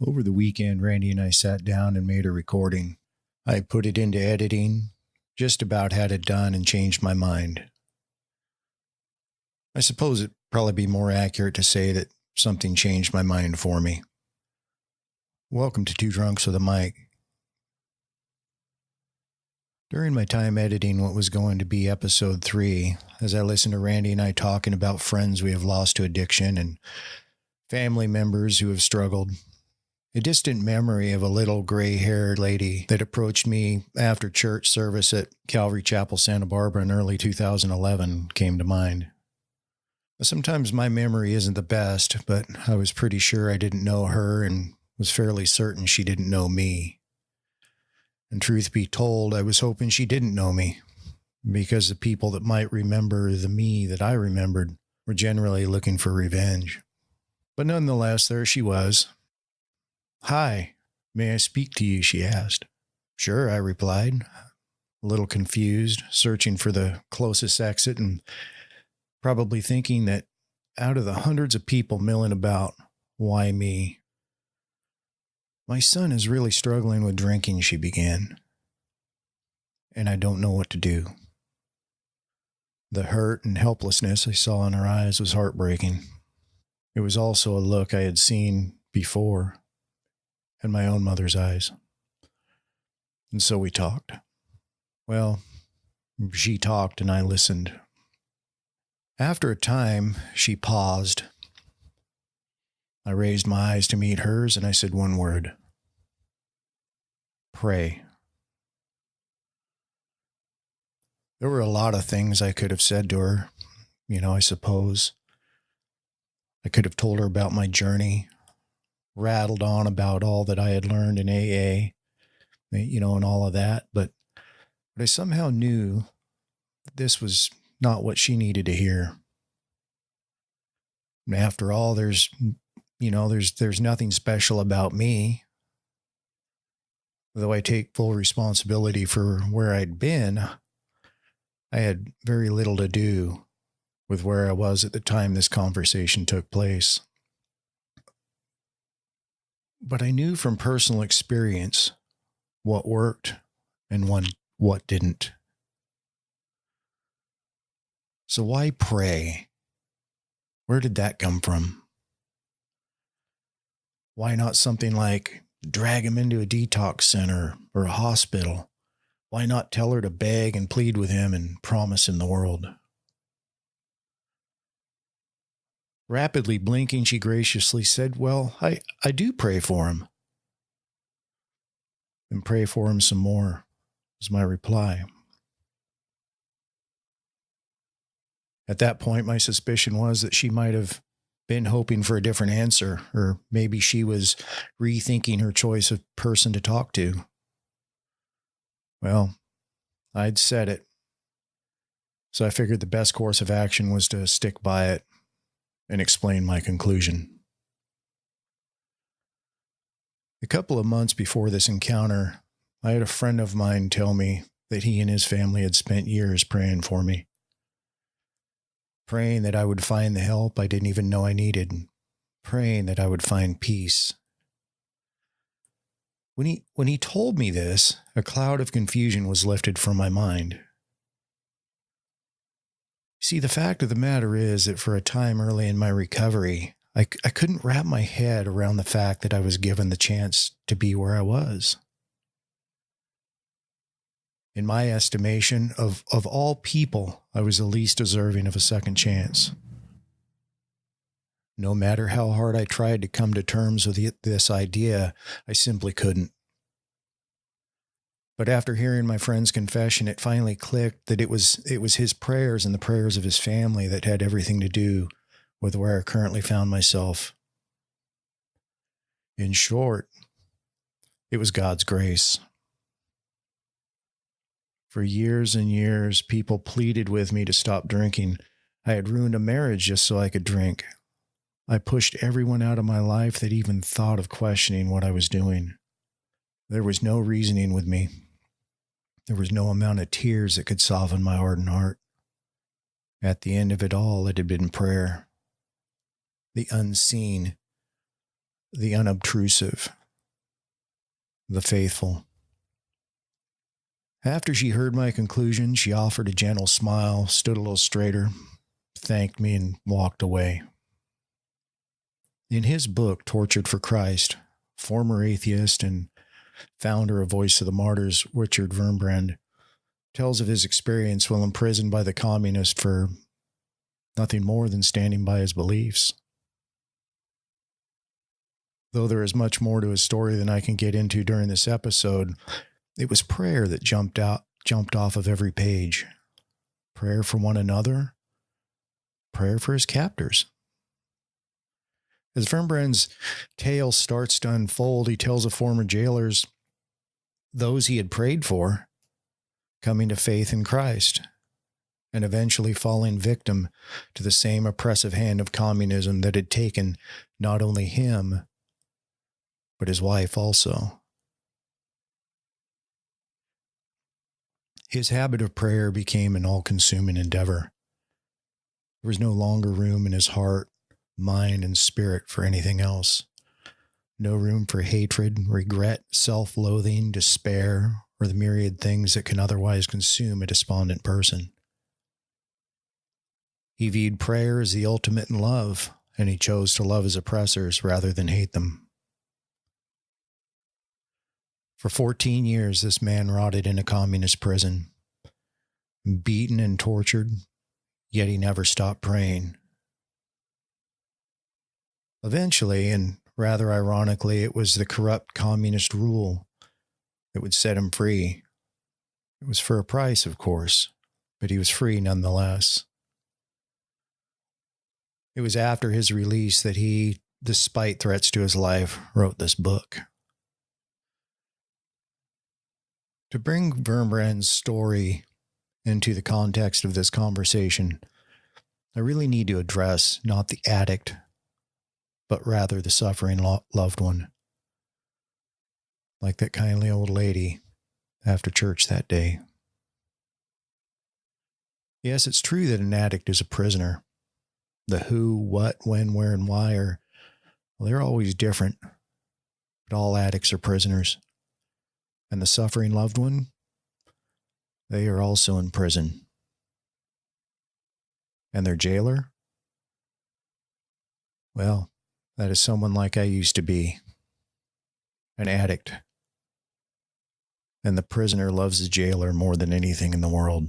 Over the weekend, Randy and I sat down and made a recording. I put it into editing, just about had it done, and changed my mind. I suppose it'd probably be more accurate to say that something changed my mind for me. Welcome to Two Drunks with a Mic. During my time editing what was going to be episode 3, as I listened to Randy and I talking about friends we have lost to addiction and family members who have struggled, a distant memory of a little gray-haired lady that approached me after church service at Calvary Chapel, Santa Barbara in early 2011 came to mind. Sometimes my memory isn't the best, but I was pretty sure I didn't know her and was fairly certain she didn't know me. And truth be told, I was hoping she didn't know me, because the people that might remember the me that I remembered were generally looking for revenge. But nonetheless, there she was. "Hi, may I speak to you?" she asked. "Sure," I replied, a little confused, searching for the closest exit and probably thinking that out of the hundreds of people milling about, why me? "My son is really struggling with drinking," she began, "and I don't know what to do." The hurt and helplessness I saw in her eyes was heartbreaking. It was also a look I had seen before in my own mother's eyes. And so we talked. Well, she talked and I listened. After a time, she paused. I raised my eyes to meet hers and I said one word: "Pray." There were a lot of things I could have said to her, I suppose. I could have told her about my journey, rattled on about all that I had learned in AA, and all of that. But I somehow knew that this was not what she needed to hear. And after all, there's nothing special about me. Though I take full responsibility for where I'd been, I had very little to do with where I was at the time this conversation took place. But I knew from personal experience what worked and what didn't. So why pray? Where did that come from? Why not something like drag him into a detox center or a hospital? Why not tell her to beg and plead with him and promise him the world? Rapidly blinking, she graciously said, "Well, I do pray for him." "And pray for him some more," was my reply. At that point, my suspicion was that she might have been hoping for a different answer, or maybe she was rethinking her choice of person to talk to. Well, I'd said it, so I figured the best course of action was to stick by it and explain my conclusion. A couple of months before this encounter, I had a friend of mine tell me that he and his family had spent years praying for me. Praying that I would find the help I didn't even know I needed. Praying that I would find peace. When he told me this, a cloud of confusion was lifted from my mind. See, the fact of the matter is that for a time early in my recovery, I couldn't wrap my head around the fact that I was given the chance to be where I was. In my estimation, of all people, I was the least deserving of a second chance. No matter how hard I tried to come to terms with this idea, I simply couldn't. But after hearing my friend's confession, it finally clicked that it was his prayers and the prayers of his family that had everything to do with where I currently found myself. In short, it was God's grace. For years and years, people pleaded with me to stop drinking. I had ruined a marriage just so I could drink. I pushed everyone out of my life that even thought of questioning what I was doing. There was no reasoning with me. There was no amount of tears that could soften my hardened heart. At the end of it all, it had been prayer. The unseen, the unobtrusive, the faithful. After she heard my conclusion, she offered a gentle smile, stood a little straighter, thanked me, and walked away. In his book, Tortured for Christ, former atheist and founder of Voice of the Martyrs, Richard Wurmbrand, tells of his experience while imprisoned by the communists for nothing more than standing by his beliefs. Though there is much more to his story than I can get into during this episode, it was prayer that jumped off of every page. Prayer for one another, prayer for his captors. As Wurmbrand's tale starts to unfold, he tells of former jailers, those he had prayed for, coming to faith in Christ, and eventually falling victim to the same oppressive hand of communism that had taken not only him, but his wife also. His habit of prayer became an all-consuming endeavor. There was no longer room in his heart, mind, and spirit for anything else. No room for hatred, regret, self-loathing, despair, or the myriad things that can otherwise consume a despondent person. He viewed prayer as the ultimate in love, and he chose to love his oppressors rather than hate them. For 14 years, this man rotted in a communist prison, beaten and tortured, yet he never stopped praying. Eventually, and rather ironically, it was the corrupt communist rule that would set him free. It was for a price, of course, but he was free nonetheless. It was after his release that he, despite threats to his life, wrote this book. To bring Wurmbrand's story into the context of this conversation, I really need to address not the addict, but rather the suffering loved one. Like that kindly old lady after church that day. Yes, it's true that an addict is a prisoner. The who, what, when, where, and why they're always different. But all addicts are prisoners. And the suffering loved one, they are also in prison. And their jailer? Well, that is someone like I used to be. An addict. And the prisoner loves the jailer more than anything in the world.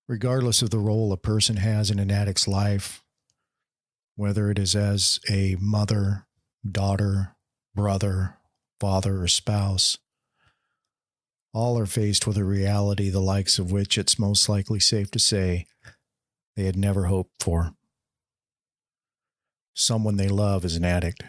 Regardless of the role a person has in an addict's life, whether it is as a mother, daughter, brother, father, or spouse, all are faced with a reality the likes of which it's most likely safe to say they had never hoped for. Someone they love is an addict.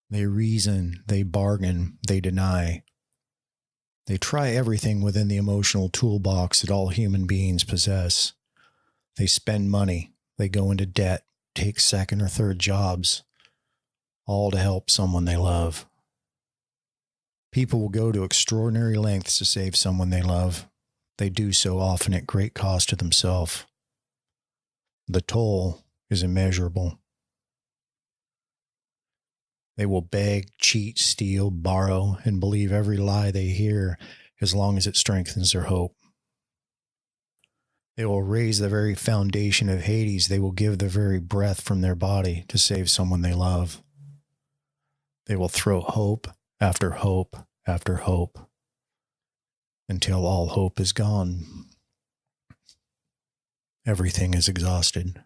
They reason, they bargain, they deny. They try everything within the emotional toolbox that all human beings possess. They spend money, they go into debt, take second or third jobs, all to help someone they love. People will go to extraordinary lengths to save someone they love. They do so often at great cost to themselves. The toll is immeasurable. They will beg, cheat, steal, borrow, and believe every lie they hear as long as it strengthens their hope. They will raise the very foundation of Hades. They will give the very breath from their body to save someone they love. They will throw hope after hope after hope until all hope is gone. Everything is exhausted.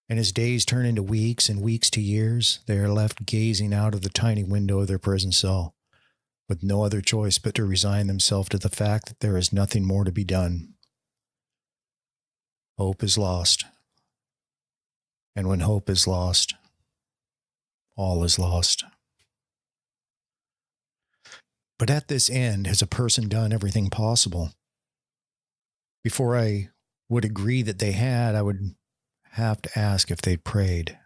And as days turn into weeks and weeks to years, they are left gazing out of the tiny window of their prison cell, with no other choice but to resign themselves to the fact that there is nothing more to be done. Hope is lost. And when hope is lost, all is lost. But at this end, has a person done everything possible? Before I would agree that they had, I would have to ask if they'd prayed.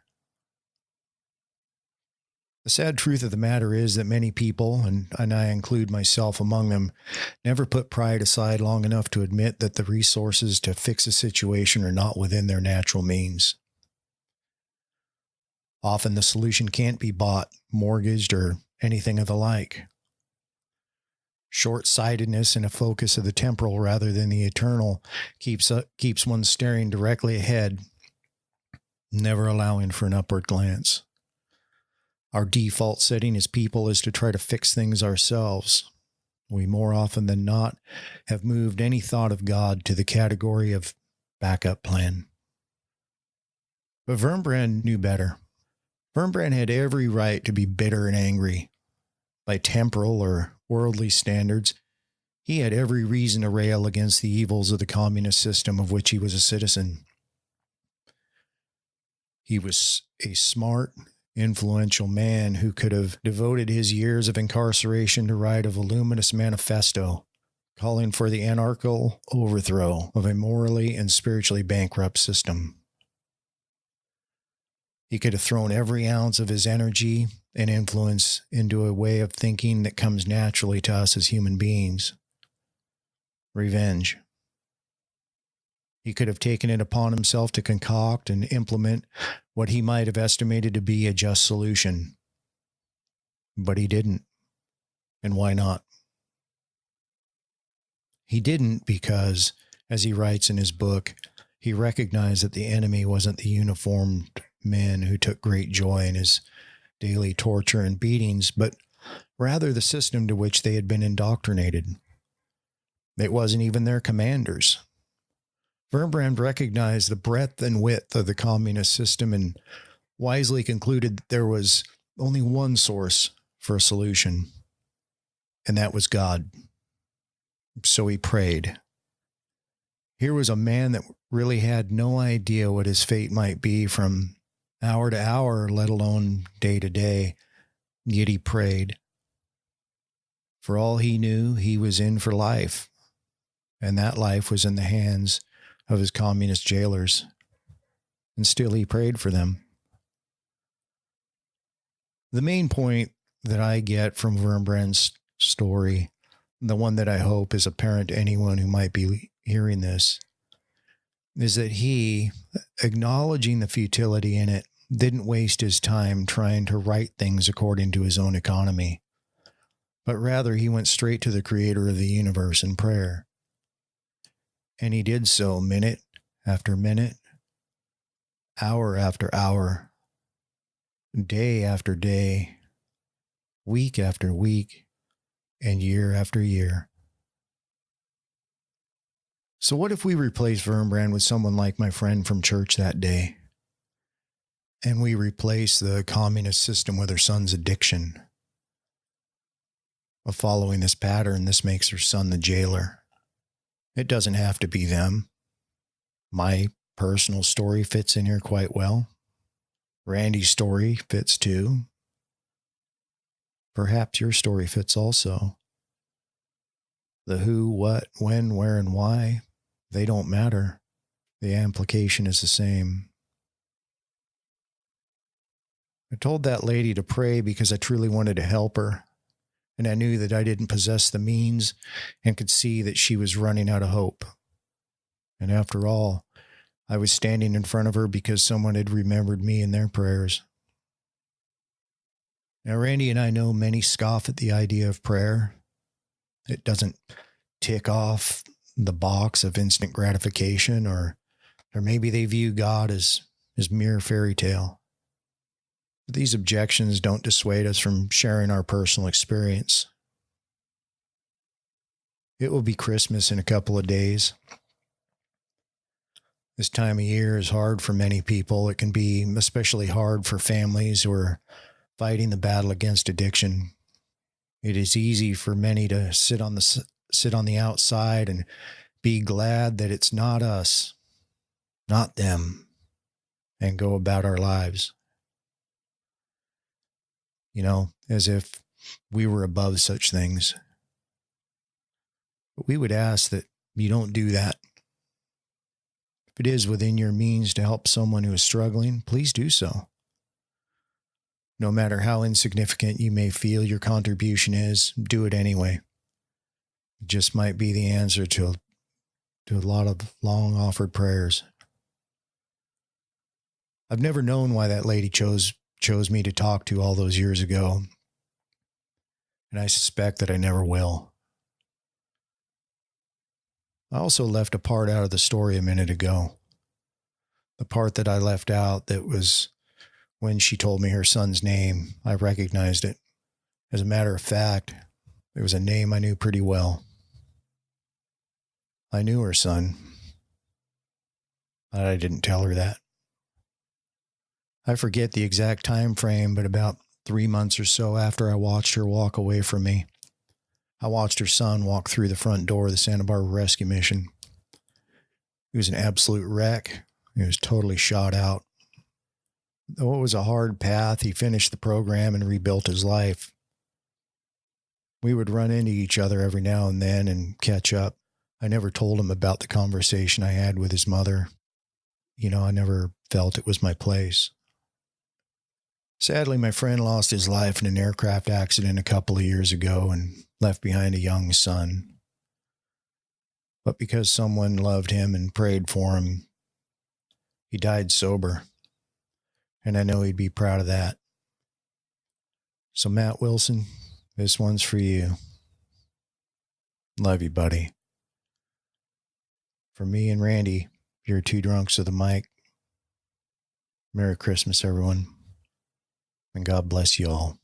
The sad truth of the matter is that many people, and I include myself among them, never put pride aside long enough to admit that the resources to fix a situation are not within their natural means. Often the solution can't be bought, mortgaged, or anything of the like. Short-sightedness and a focus of the temporal rather than the eternal keeps one staring directly ahead, never allowing for an upward glance. Our default setting as people is to try to fix things ourselves. We more often than not have moved any thought of God to the category of backup plan. But Wurmbrand knew better. Wurmbrand had every right to be bitter and angry. By temporal or worldly standards, he had every reason to rail against the evils of the communist system of which he was a citizen. He was a smart, influential man who could have devoted his years of incarceration to write a voluminous manifesto calling for the anarchical overthrow of a morally and spiritually bankrupt system. He could have thrown every ounce of his energy and influence into a way of thinking that comes naturally to us as human beings: revenge. He could have taken it upon himself to concoct and implement what he might have estimated to be a just solution. But he didn't. And why not? He didn't because, as he writes in his book, he recognized that the enemy wasn't the uniformed men who took great joy in his daily torture and beatings, but rather the system to which they had been indoctrinated. It wasn't even their commanders. Wurmbrand recognized the breadth and width of the communist system and wisely concluded that there was only one source for a solution, and that was God. So he prayed. Here was a man that really had no idea what his fate might be from hour to hour, let alone day to day, yet he prayed. For all he knew, he was in for life, and that life was in the hands of his communist jailers, and still he prayed for them. The main point that I get from Wurmbrand's story, the one that I hope is apparent to anyone who might be hearing this, is that he, acknowledging the futility in it, didn't waste his time trying to right things according to his own economy, but rather he went straight to the creator of the universe in prayer. And he did so minute after minute, hour after hour, day after day, week after week, and year after year. So what if we replace Wurmbrand with someone like my friend from church that day? And we replace the communist system with her son's addiction. Of following this pattern, this makes her son the jailer. It doesn't have to be them. My personal story fits in here quite well. Randy's story fits too. Perhaps your story fits also. The who, what, when, where, and why, they don't matter. The implication is the same. I told that lady to pray because I truly wanted to help her. And I knew that I didn't possess the means and could see that she was running out of hope. And after all, I was standing in front of her because someone had remembered me in their prayers. Now, Randy and I know many scoff at the idea of prayer. It doesn't tick off the box of instant gratification, or maybe they view God as mere fairy tale. These objections don't dissuade us from sharing our personal experience. It will be Christmas in a couple of days. This time of year is hard for many people. It can be especially hard for families who are fighting the battle against addiction. It is easy for many to sit on the outside and be glad that it's not us, not them, and go about our lives. You know, as if we were above such things. But we would ask that you don't do that. If it is within your means to help someone who is struggling, please do so. No matter how insignificant you may feel your contribution is, do it anyway. It just might be the answer to a lot of long offered prayers. I've never known why that lady chose me to talk to all those years ago, and I suspect that I never will. I also left a part out of the story a minute ago. The part that I left out that was when she told me her son's name. I recognized it. As a matter of fact, it was a name I knew pretty well. I knew her son, but I didn't tell her that. I forget the exact time frame, but about 3 months or so after I watched her walk away from me, I watched her son walk through the front door of the Santa Barbara Rescue Mission. He was an absolute wreck. He was totally shot out. Though it was a hard path, he finished the program and rebuilt his life. We would run into each other every now and then and catch up. I never told him about the conversation I had with his mother. I never felt it was my place. Sadly, my friend lost his life in an aircraft accident a couple of years ago and left behind a young son. But because someone loved him and prayed for him, he died sober. And I know he'd be proud of that. So Matt Wilson, this one's for you. Love you, buddy. For me and Randy, you're two drunks of the mic. Merry Christmas, everyone. And God bless you all.